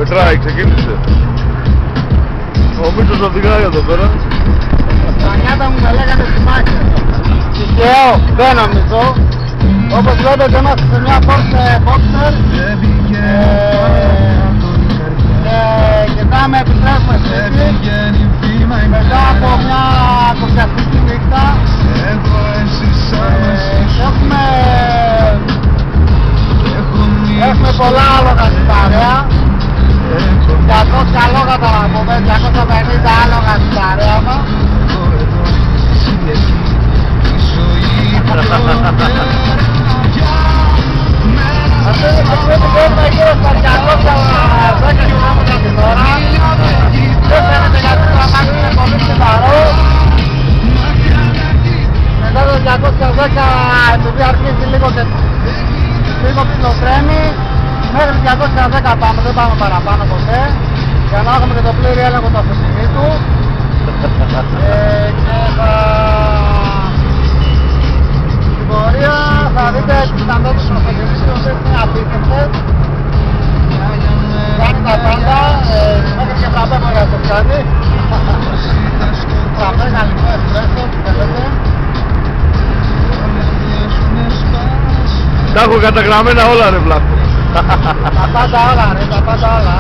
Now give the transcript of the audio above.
Μετράει, ξεκίνησε. Ο Μίτσος οδηγάει εδώ πέρα. Τα νιάτα μου με λέγανε Σουμάχερ. Τυχαίο, δεν νομίζω. Όπως βλέπετε είμαστε σε μια Porsche Boxster και θα με επιστρέφουμε σπίτι μετά από μια κοσιαστική νύχτα. Έχουμε πολλά άλογα στην παρέα, 200 άλογα θα πούμε, 250 άλογα στην παρέα μας. Αυτό είναι το πρώτο κόμμα γύρω στα 210 χιλιόμετρα την ώρα. Δεν φαίνεται γιατί το αμάξι είναι πολύ στιβαρό. Μετά το 210 επειδή αρχίζει λίγο και λίγο ψιλοφρένει, μέχρι 210 πάμε, δεν πάμε παραπάνω ποτέ, για να έχουμε και το πλήρη έλεγχο του αυτοκινήτου. Και στην πορεία θα δείτε τις δυνατότητες του αυτοκινήτου, οι οποίες είναι απίστευτες. Κάνει τα πάντα, μέχρι και φραπέ μπορεί να το κάνει. Φραπέ, γαλλικό, εσπρέσο, τι θέλετε. Τα έχω καταγραμμένα όλα ρε Βλάχο. Τα πάντα όλα ρε, τα πάντα όλα.